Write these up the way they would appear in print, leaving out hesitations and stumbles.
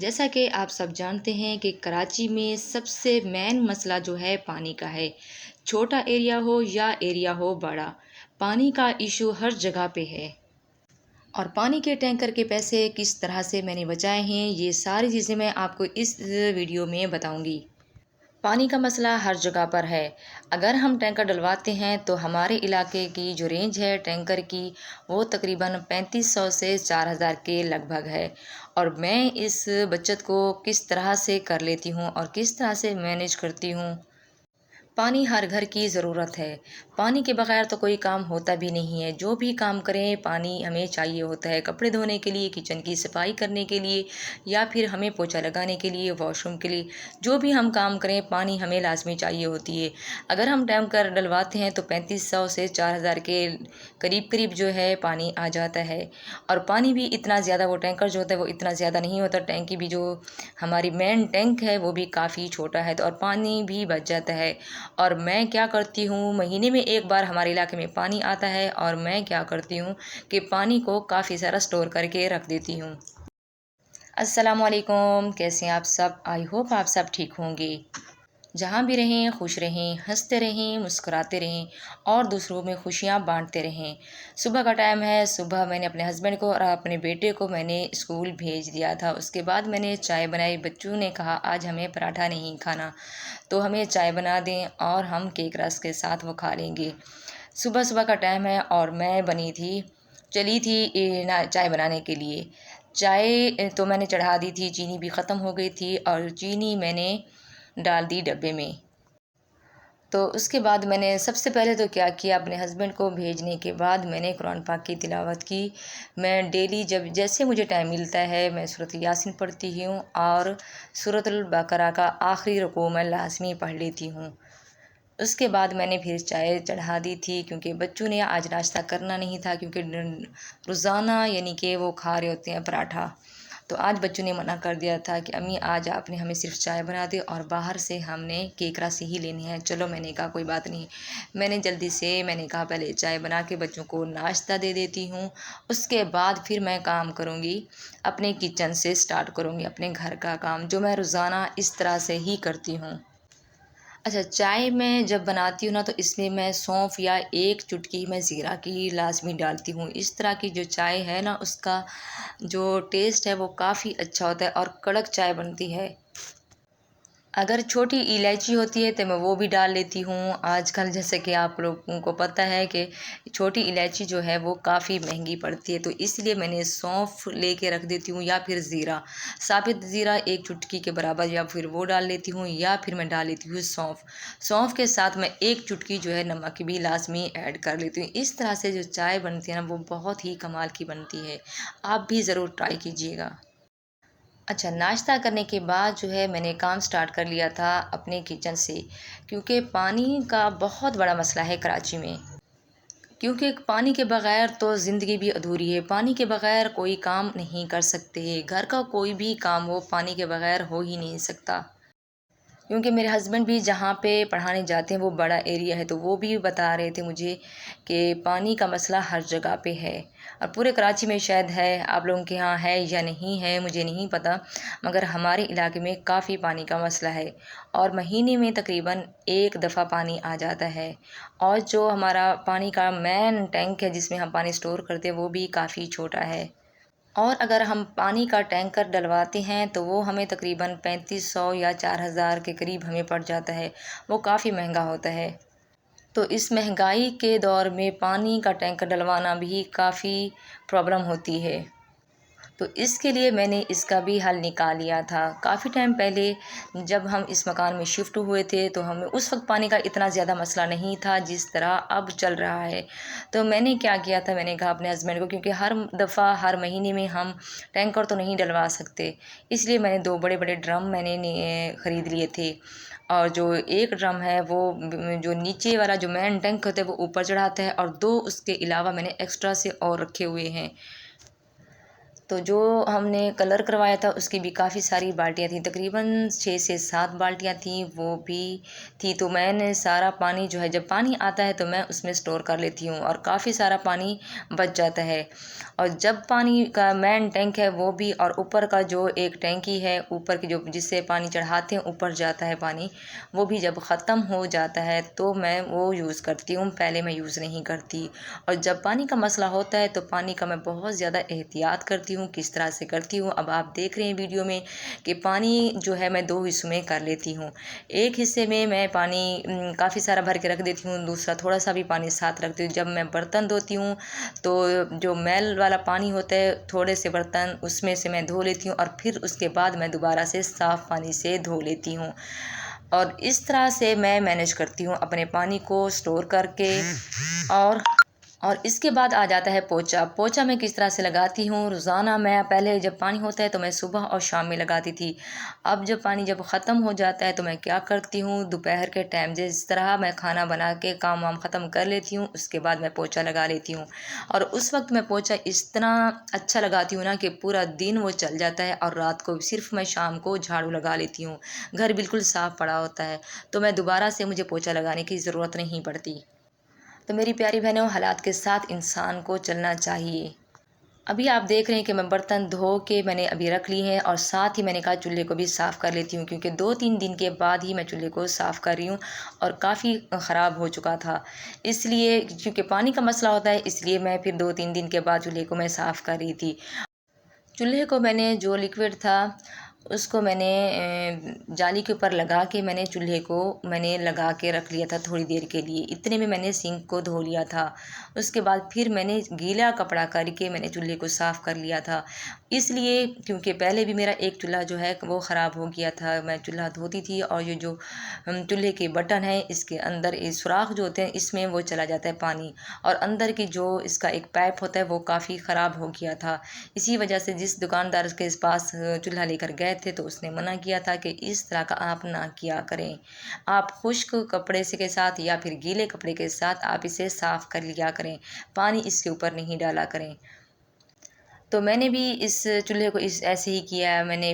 जैसा कि आप सब जानते हैं कि कराची में सबसे मेन मसला जो है पानी का है। छोटा एरिया हो या एरिया हो बड़ा, पानी का इशू हर जगह पे है। और पानी के टैंकर के पैसे किस तरह से मैंने बचाए हैं, ये सारी चीज़ें मैं आपको इस वीडियो में बताऊंगी। पानी का मसला हर जगह पर है। अगर हम टैंकर डलवाते हैं तो हमारे इलाके की जो रेंज है टैंकर की, वो तकरीबन 3500 से 4000 के लगभग है। और मैं इस बचत को किस तरह से कर लेती हूँ और किस तरह से मैनेज करती हूँ। पानी हर घर की ज़रूरत है। पानी के बगैर तो कोई काम होता भी नहीं है। जो भी काम करें पानी हमें चाहिए होता है। कपड़े धोने के लिए, किचन की सफाई करने के लिए, या फिर हमें पोछा लगाने के लिए, वॉशरूम के लिए, जो भी हम काम करें पानी हमें लाजमी चाहिए होती है। अगर हम टैंकर डलवाते हैं तो 3500 से 4000 के करीब करीब जो है पानी आ जाता है। और पानी भी इतना ज़्यादा, वो टैंकर जो होता है वो इतना ज़्यादा नहीं होता। टैंकी भी जो हमारी मेन टैंक है वो भी काफ़ी छोटा है, तो और पानी भी बच जाता है। और मैं क्या करती हूँ, महीने में एक बार हमारे इलाके में पानी आता है और मैं क्या करती हूँ कि पानी को काफ़ी सारा स्टोर करके रख देती हूँ। अस्सलामुअलैकुम, कैसे हैं आप सब? आई होप आप सब ठीक होंगे। जहाँ भी रहें खुश रहें, हंसते रहें, मुस्कुराते रहें और दूसरों में खुशियाँ बांटते रहें। सुबह का टाइम है। सुबह मैंने अपने हस्बैंड को और अपने बेटे को मैंने स्कूल भेज दिया था। उसके बाद मैंने चाय बनाई। बच्चों ने कहा आज हमें पराठा नहीं खाना, तो हमें चाय बना दें और हम केक रस के साथ वो खा लेंगे। सुबह सुबह का टाइम है और मैं चली थी चाय बनाने के लिए। चाय तो मैंने चढ़ा दी थी, चीनी भी ख़त्म हो गई थी और चीनी मैंने डाल दी डब्बे में। तो उसके बाद मैंने सबसे पहले तो क्या किया, अपने हस्बैंड को भेजने के बाद मैंने कुरान पाक की तिलावत की। मैं डेली जब जैसे मुझे टाइम मिलता है मैं सूरत यासीन पढ़ती हूँ और सूरतुल बकरा का आखिरी रुकू मैं लाजमी पढ़ लेती हूँ। उसके बाद मैंने फिर चाय चढ़ा दी थी, क्योंकि बच्चों ने आज नाश्ता करना नहीं था, क्योंकि रोज़ाना यानी कि वो खा रहे होते हैं पराठा। तो आज बच्चों ने मना कर दिया था कि अम्मी आज आपने हमें सिर्फ चाय बना दी और बाहर से हमने केकरा से ही लेनी है। चलो मैंने कहा कोई बात नहीं। मैंने कहा पहले चाय बना के बच्चों को नाश्ता दे देती हूँ, उसके बाद फिर मैं काम करूँगी, अपने किचन से स्टार्ट करूँगी अपने घर का काम, जो मैं रोज़ाना इस तरह से ही करती हूँ। अच्छा, चाय मैं जब बनाती हूँ ना तो इसमें मैं सौंफ या एक चुटकी मैं ज़ीरा की लाज़मी डालती हूँ। इस तरह की जो चाय है ना उसका जो टेस्ट है वो काफ़ी अच्छा होता है और कड़क चाय बनती है। अगर छोटी इलायची होती है तो मैं वो भी डाल लेती हूँ। आजकल जैसे कि आप लोगों को पता है कि छोटी इलायची जो है वो काफ़ी महंगी पड़ती है, तो इसलिए मैंने सौंफ लेके रख देती हूँ या फिर ज़ीरा, साबित ज़ीरा एक चुटकी के बराबर, या फिर वो डाल लेती हूँ या फिर मैं डाल लेती हूँ सौंफ। सौंफ के साथ मैं एक चुटकी जो है नमक की भी लाजमी ऐड कर लेती हूँ। इस तरह से जो चाय बनती है ना वो बहुत ही कमाल की बनती है। आप भी ज़रूर ट्राई कीजिएगा। अच्छा, नाश्ता करने के बाद जो है मैंने काम स्टार्ट कर लिया था अपने किचन से, क्योंकि पानी का बहुत बड़ा मसला है कराची में। क्योंकि पानी के बगैर तो ज़िंदगी भी अधूरी है। पानी के बगैर कोई काम नहीं कर सकते। घर का कोई भी काम वो पानी के बगैर हो ही नहीं सकता। क्योंकि मेरे हस्बैंड भी जहाँ पे पढ़ाने जाते हैं वो बड़ा एरिया है, तो वो भी बता रहे थे मुझे कि पानी का मसला हर जगह पे है। और पूरे कराची में शायद है, आप लोगों के यहाँ है या नहीं है मुझे नहीं पता, मगर हमारे इलाके में काफ़ी पानी का मसला है और महीने में तकरीबन एक दफ़ा पानी आ जाता है। और जो हमारा पानी का मेन टैंक है जिसमें हम पानी स्टोर करते हैं वो भी काफ़ी छोटा है। और अगर हम पानी का टैंकर डलवाते हैं तो वो हमें तकरीबन 3500 या 4000 के करीब हमें पड़ जाता है। वो काफ़ी महंगा होता है। तो इस महंगाई के दौर में पानी का टैंकर डलवाना भी काफ़ी प्रॉब्लम होती है। तो इसके लिए मैंने इसका भी हल निकाल लिया था। काफ़ी टाइम पहले जब हम इस मकान में शिफ्ट हुए थे तो हमें उस वक्त पानी का इतना ज़्यादा मसला नहीं था जिस तरह अब चल रहा है। तो मैंने क्या किया था, मैंने कहा अपने हस्बैंड को, क्योंकि हर दफ़ा हर महीने में हम टैंकर तो नहीं डलवा सकते, इसलिए मैंने 2 बड़े बड़े ड्रम ख़रीद लिए थे। और जो एक ड्रम है वो जो नीचे वाला जो मेन टैंक होता है वो ऊपर चढ़ाता है, और 2 उसके अलावा मैंने एक्स्ट्रा से और रखे हुए हैं। तो जो हमने कलर करवाया था उसकी भी काफ़ी सारी बाल्टियाँ थीं, तकरीबन 6 से 7 बाल्टियाँ थीं, वो भी थी। तो मैंने सारा पानी जो है, जब पानी आता है तो मैं उसमें स्टोर कर लेती हूँ और काफ़ी सारा पानी बच जाता है। और जब पानी का मेन टैंक है वो भी, और ऊपर का जो एक टैंकी है ऊपर की, जो जिससे पानी चढ़ाते हैं ऊपर जाता है पानी, वो भी जब ख़त्म हो जाता है तो मैं वो यूज़ करती हूँ, पहले मैं यूज़ नहीं करती। और जब पानी का मसला होता है तो पानी का मैं बहुत ज़्यादा एहतियात करती हूँ। किस तरह से करती हूँ अब आप देख रहे हैं वीडियो में कि पानी जो है मैं 2 हिस्सों में कर लेती हूँ। एक हिस्से में मैं पानी काफ़ी सारा भर के रख देती हूँ, दूसरा थोड़ा सा भी पानी साथ रखती हूँ। जब मैं बर्तन धोती हूँ तो जो मैल वाला पानी होता है, थोड़े से बर्तन उसमें से मैं धो लेती हूँ और फिर उसके बाद मैं दोबारा से साफ़ पानी से धो लेती हूँ। और इस तरह से मैं मैनेज करती हूँ अपने पानी को स्टोर करके। और इसके बाद आ जाता है पोंछा। पोंछा मैं किस तरह से लगाती हूँ, रोज़ाना मैं पहले जब पानी होता है तो मैं सुबह और शाम में लगाती थी। अब जब पानी ख़त्म हो जाता है तो मैं क्या करती हूँ, दोपहर के टाइम जिस तरह मैं खाना बना के काम वाम ख़त्म कर लेती हूँ, उसके बाद मैं पोंछा लगा लेती हूँ। और उस वक्त मैं पोंछा इस तरह अच्छा लगाती हूँ ना कि पूरा दिन वो चल जाता है, और रात को सिर्फ मैं शाम को झाड़ू लगा लेती हूँ। घर बिल्कुल साफ़ पड़ा होता है तो मैं दोबारा से मुझे पोंछा लगाने की ज़रूरत नहीं पड़ती। तो मेरी प्यारी बहनों, हालात के साथ इंसान को चलना चाहिए। अभी आप देख रहे हैं कि मैं बर्तन धो के मैंने अभी रख ली हैं, और साथ ही मैंने कहा चूल्हे को भी साफ़ कर लेती हूँ, क्योंकि 2-3 दिन के बाद ही मैं चूल्हे को साफ़ कर रही हूँ और काफ़ी ख़राब हो चुका था। इसलिए क्योंकि पानी का मसला होता है, इसलिए मैं फिर 2-3 दिन के बाद चूल्हे को मैं साफ़ कर रही थी। चूल्हे को मैंने जो लिक्विड था उसको मैंने जाली के ऊपर लगा के मैंने चूल्हे को मैंने लगा के रख लिया था थोड़ी देर के लिए। इतने में मैंने सिंक को धो लिया था। उसके बाद फिर मैंने गीला कपड़ा करके मैंने चूल्हे को साफ़ कर लिया था। इसलिए क्योंकि पहले भी मेरा एक चूल्हा जो है वो ख़राब हो गया था। मैं चूल्हा धोती थी और ये जो चूल्हे के बटन है इसके अंदर ये सुराख जो होते हैं इसमें वो चला जाता है पानी, और अंदर की जो इसका एक पाइप होता है वो काफ़ी ख़राब हो गया था। इसी वजह से जिस दुकानदार के पास चूल्हा लेकर गए थे तो उसने मना किया था कि इस तरह का आप ना किया करें। आप खुश्क कपड़े से के साथ या फिर गीले कपड़े के साथ आप इसे साफ़ कर लिया करें, पानी इसके ऊपर नहीं डाला करें। तो मैंने भी इस चूल्हे को इस ऐसे ही किया है। मैंने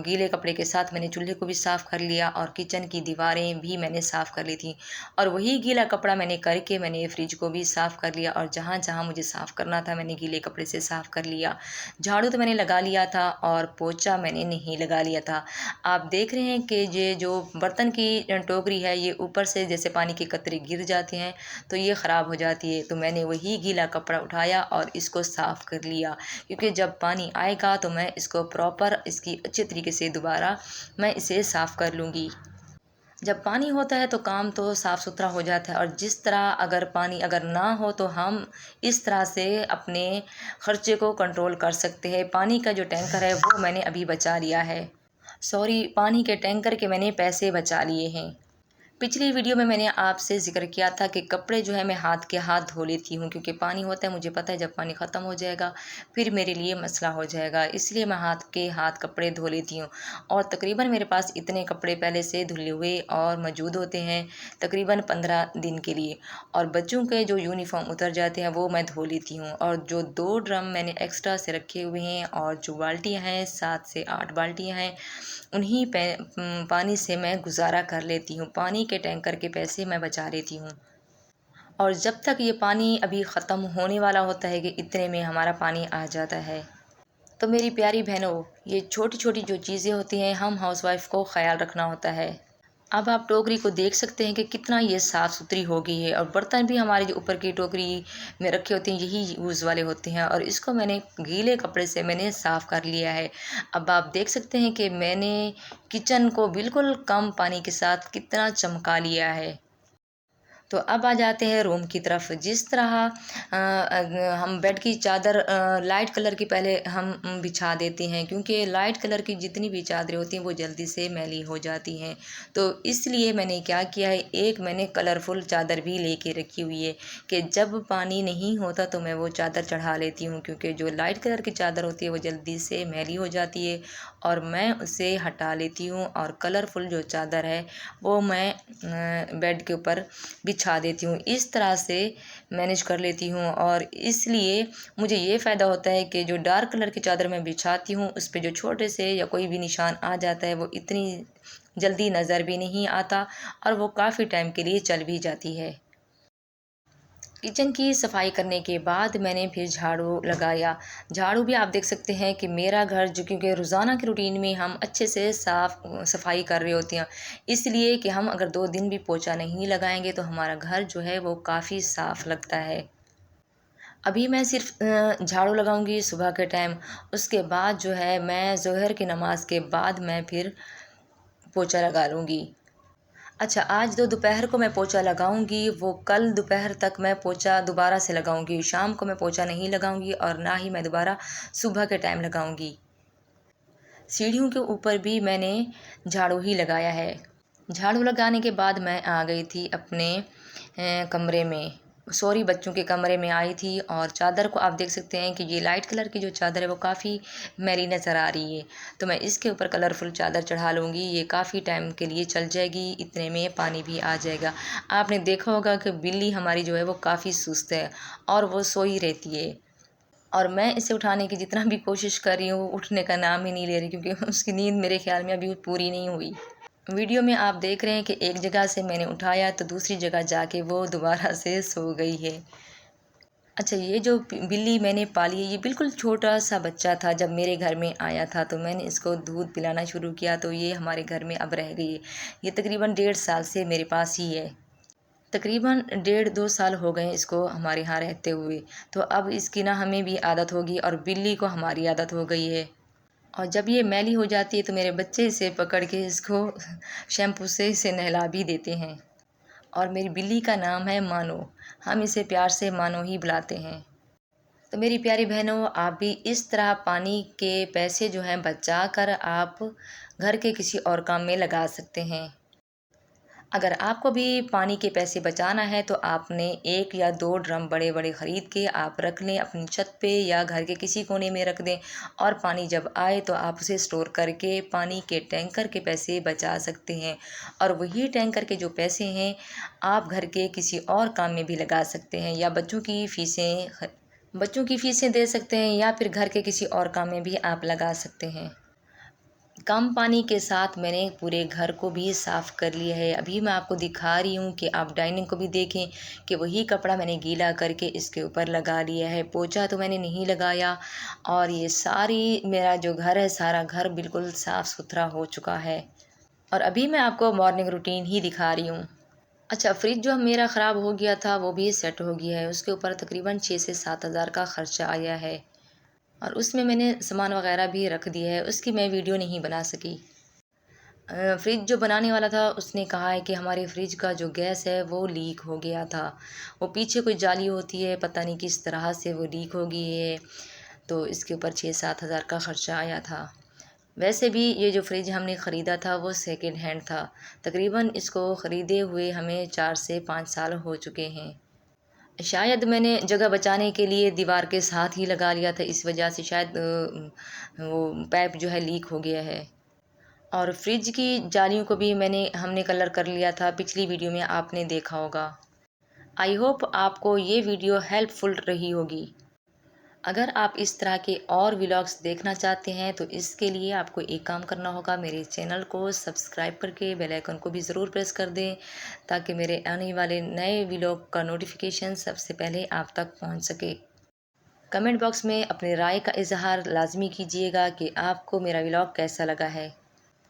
गीले कपड़े के साथ मैंने चूल्हे को भी साफ़ कर लिया और किचन की दीवारें भी मैंने साफ़ कर ली थी, और वही गीला कपड़ा मैंने करके मैंने फ्रिज को भी साफ़ कर लिया, और जहाँ जहाँ मुझे साफ़ करना था मैंने गीले कपड़े से साफ़ कर लिया। झाड़ू तो मैंने लगा लिया था और पोंछा मैंने नहीं लगा लिया था। आप देख रहे हैं कि ये जो बर्तन की टोकरी है ये ऊपर से जैसे पानी के कतरे गिर जाते हैं तो ये ख़राब हो जाती है। तो मैंने वही गीला कपड़ा उठाया और इसको साफ़ कर लिया, क्योंकि जब पानी आएगा तो मैं इसको प्रॉपर इसकी अच्छे तरीके से दोबारा मैं इसे साफ़ कर लूँगी। जब पानी होता है तो काम तो साफ़ सुथरा हो जाता है, और जिस तरह अगर पानी अगर ना हो तो हम इस तरह से अपने खर्चे को कंट्रोल कर सकते हैं। पानी का जो टैंकर है वो मैंने अभी बचा लिया है, सॉरी, पानी के टैंकर के मैंने पैसे बचा लिए हैं। पिछली वीडियो में मैंने आपसे ज़िक्र किया था कि कपड़े जो है मैं हाथ के हाथ धो लेती हूँ, क्योंकि पानी होता है, मुझे पता है जब पानी ख़त्म हो जाएगा फिर मेरे लिए मसला हो जाएगा, इसलिए मैं हाथ के हाथ कपड़े धो लेती हूँ। और तकरीबन मेरे पास इतने कपड़े पहले से धुले हुए और मौजूद होते हैं तकरीबन 15 दिन के लिए, और बच्चों के जो यूनिफॉर्म उतर जाते हैं वो मैं धो लेती हूँ। और जो 2 ड्रम मैंने एक्स्ट्रा से रखे हुए हैं और जो बाल्टियाँ हैं 7 से 8 बाल्टियाँ हैं, उन्हीं पानी से मैं गुजारा कर लेती हूँ। पानी के टैंकर के पैसे मैं बचा लेती हूँ। और जब तक ये पानी अभी ख़त्म होने वाला होता है कि इतने में हमारा पानी आ जाता है। तो मेरी प्यारी बहनों, ये छोटी छोटी जो चीज़ें होती हैं हम हाउसवाइफ को ख़याल रखना होता है। अब आप टोकरी को देख सकते हैं कि कितना ये साफ़ सुथरी हो गई है, और बर्तन भी हमारे जो ऊपर की टोकरी में रखे होते हैं यही यूज़ वाले होते हैं, और इसको मैंने गीले कपड़े से मैंने साफ़ कर लिया है। अब आप देख सकते हैं कि मैंने किचन को बिल्कुल कम पानी के साथ कितना चमका लिया है। तो अब आ जाते हैं रूम की तरफ। जिस तरह हम बेड की चादर लाइट कलर की पहले हम बिछा देते हैं, क्योंकि लाइट कलर की जितनी भी चादरें होती हैं वो जल्दी से मैली हो जाती हैं। तो इसलिए मैंने क्या किया है, एक मैंने कलरफुल चादर भी लेके रखी हुई है कि जब पानी नहीं होता तो मैं वो चादर चढ़ा लेती हूँ, क्योंकि जो लाइट कलर की चादर होती है वो जल्दी से मैली हो जाती है और मैं उसे हटा लेती हूँ, और कलरफुल जो चादर है वो मैं बेड के ऊपर बिछा देती हूँ। इस तरह से मैनेज कर लेती हूँ और इसलिए मुझे ये फ़ायदा होता है कि जो डार्क कलर की चादर मैं बिछाती हूँ उस पे जो छोटे से या कोई भी निशान आ जाता है वो इतनी जल्दी नज़र भी नहीं आता और वो काफ़ी टाइम के लिए चल भी जाती है। किचन की सफाई करने के बाद मैंने फिर झाड़ू लगाया। झाड़ू भी आप देख सकते हैं कि मेरा घर जो, क्योंकि रोज़ाना की रूटीन में हम अच्छे से सफाई कर रहे होते हैं, इसलिए कि हम अगर 2 दिन भी पोछा नहीं लगाएंगे तो हमारा घर जो है वो काफ़ी साफ़ लगता है। अभी मैं सिर्फ झाड़ू लगाऊंगी सुबह के टाइम, उसके बाद जो है मैं ज़ोहर की नमाज के बाद मैं फिर पोछा लगा लूँगी। अच्छा, आज जो दोपहर को मैं पोछा लगाऊंगी वो कल दोपहर तक मैं पोछा दोबारा से लगाऊंगी। शाम को मैं पोछा नहीं लगाऊंगी और ना ही मैं दोबारा सुबह के टाइम लगाऊंगी। सीढ़ियों के ऊपर भी मैंने झाड़ू ही लगाया है। झाड़ू लगाने के बाद मैं आ गई थी अपने कमरे में, सॉरी बच्चों के कमरे में आई थी और चादर को आप देख सकते हैं कि ये लाइट कलर की जो चादर है वो काफ़ी मैली नज़र आ रही है, तो मैं इसके ऊपर कलरफुल चादर चढ़ा लूँगी। ये काफ़ी टाइम के लिए चल जाएगी, इतने में पानी भी आ जाएगा। आपने देखा होगा कि बिल्ली हमारी जो है वो काफ़ी सुस्त है और वो सोई रहती है और मैं इसे उठाने की जितना भी कोशिश कर रही हूँ उठने का नाम ही नहीं ले रही, क्योंकि उसकी नींद मेरे ख्याल में अभी पूरी नहीं हुई। वीडियो में आप देख रहे हैं कि एक जगह से मैंने उठाया तो दूसरी जगह जाके वो दोबारा से सो गई है। अच्छा, ये जो बिल्ली मैंने पाली है ये बिल्कुल छोटा सा बच्चा था जब मेरे घर में आया था, तो मैंने इसको दूध पिलाना शुरू किया तो ये हमारे घर में अब रह गई है। ये तकरीबन 1.5 साल से मेरे पास ही है। तकरीबन 1.5-2 साल हो गए इसको हमारे यहाँ रहते हुए, तो अब इसकी ना हमें भी आदत होगी और बिल्ली को हमारी आदत हो गई है। और जब ये मैली हो जाती है तो मेरे बच्चे इसे पकड़ के इसको शैम्पू से इसे नहला भी देते हैं। और मेरी बिल्ली का नाम है मानो, हम इसे प्यार से मानो ही बुलाते हैं। तो मेरी प्यारी बहनों, आप भी इस तरह पानी के पैसे जो हैं बचा कर आप घर के किसी और काम में लगा सकते हैं। अगर आपको भी पानी के पैसे बचाना है तो आपने 1 या 2 ड्रम बड़े बड़े ख़रीद के आप रख लें, अपनी छत पे या घर के किसी कोने में रख दें और पानी जब आए तो आप उसे स्टोर करके पानी के टैंकर के पैसे बचा सकते हैं। और वही टैंकर के जो पैसे हैं आप घर के किसी और काम में भी लगा सकते हैं या बच्चों की फ़ीसें दे सकते हैं या फिर घर के किसी और काम में भी आप लगा सकते हैं। कम पानी के साथ मैंने पूरे घर को भी साफ़ कर लिया है। अभी मैं आपको दिखा रही हूँ कि आप डाइनिंग को भी देखें कि वही कपड़ा मैंने गीला करके इसके ऊपर लगा लिया है। पोंछा तो मैंने नहीं लगाया और ये सारी मेरा जो घर है सारा घर बिल्कुल साफ़ सुथरा हो चुका है। और अभी मैं आपको मॉर्निंग रूटीन ही दिखा रही हूँ। अच्छा, फ्रिज जो मेरा ख़राब हो गया था वो भी सेट हो गया है। उसके ऊपर तकरीबन 6 से 7 हज़ार का ख़र्चा आया है और उसमें मैंने सामान वगैरह भी रख दिया है, उसकी मैं वीडियो नहीं बना सकी। फ्रिज जो बनाने वाला था उसने कहा है कि हमारे फ्रिज का जो गैस है वो लीक हो गया था। वो पीछे कोई जाली होती है, पता नहीं किस तरह से वो लीक हो गई है, तो इसके ऊपर 6-7 हज़ार का ख़र्चा आया था। वैसे भी ये जो फ्रिज हमने ख़रीदा था वो सेकंड हैंड था। तकरीबन इसको ख़रीदे हुए हमें 4 से 5 साल हो चुके हैं। शायद मैंने जगह बचाने के लिए दीवार के साथ ही लगा लिया था, इस वजह से शायद वो पाइप जो है लीक हो गया है। और फ्रिज की जालियों को भी हमने कलर कर लिया था, पिछली वीडियो में आपने देखा होगा। आई होप आपको ये वीडियो हेल्पफुल रही होगी। अगर आप इस तरह के और व्लॉग्स देखना चाहते हैं तो इसके लिए आपको एक काम करना होगा, मेरे चैनल को सब्सक्राइब करके बेल आइकन को भी ज़रूर प्रेस कर दें ताकि मेरे आने वाले नए व्लॉग का नोटिफिकेशन सबसे पहले आप तक पहुंच सके। कमेंट बॉक्स में अपनी राय का इजहार लाजमी कीजिएगा कि आपको मेरा व्लॉग कैसा लगा है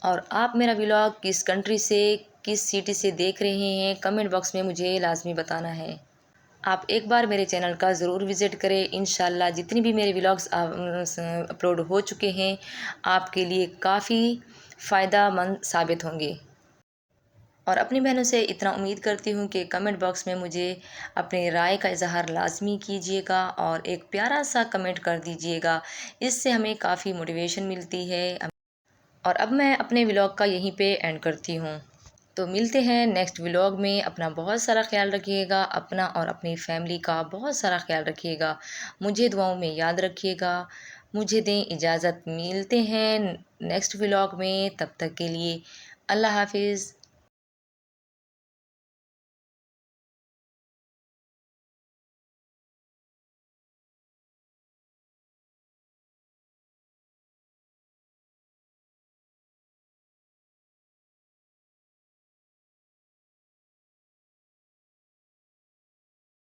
और आप मेरा व्लॉग किस कंट्री से, किस सिटी से देख रहे हैं, कमेंट बॉक्स में मुझे लाजमी बताना है। आप एक बार मेरे चैनल का ज़रूर विज़िट करें। इंशाल्लाह जितनी भी मेरे व्लॉग्स अपलोड हो चुके हैं आपके लिए काफ़ी फ़ायदामंद साबित होंगे। और अपनी बहनों से इतना उम्मीद करती हूँ कि कमेंट बॉक्स में मुझे अपनी राय का इजहार लाजमी कीजिएगा और एक प्यारा सा कमेंट कर दीजिएगा, इससे हमें काफ़ी मोटिवेशन मिलती है। और अब मैं अपने व्लॉग का यहीं पे एंड करती हूँ। तो मिलते हैं नेक्स्ट व्लॉग में। अपना बहुत सारा ख्याल रखिएगा, अपना और अपनी फैमिली का बहुत सारा ख्याल रखिएगा। मुझे दुआओं में याद रखिएगा। मुझे दें इजाज़त, मिलते हैं नेक्स्ट व्लॉग में। तब तक के लिए अल्लाह हाफिज़।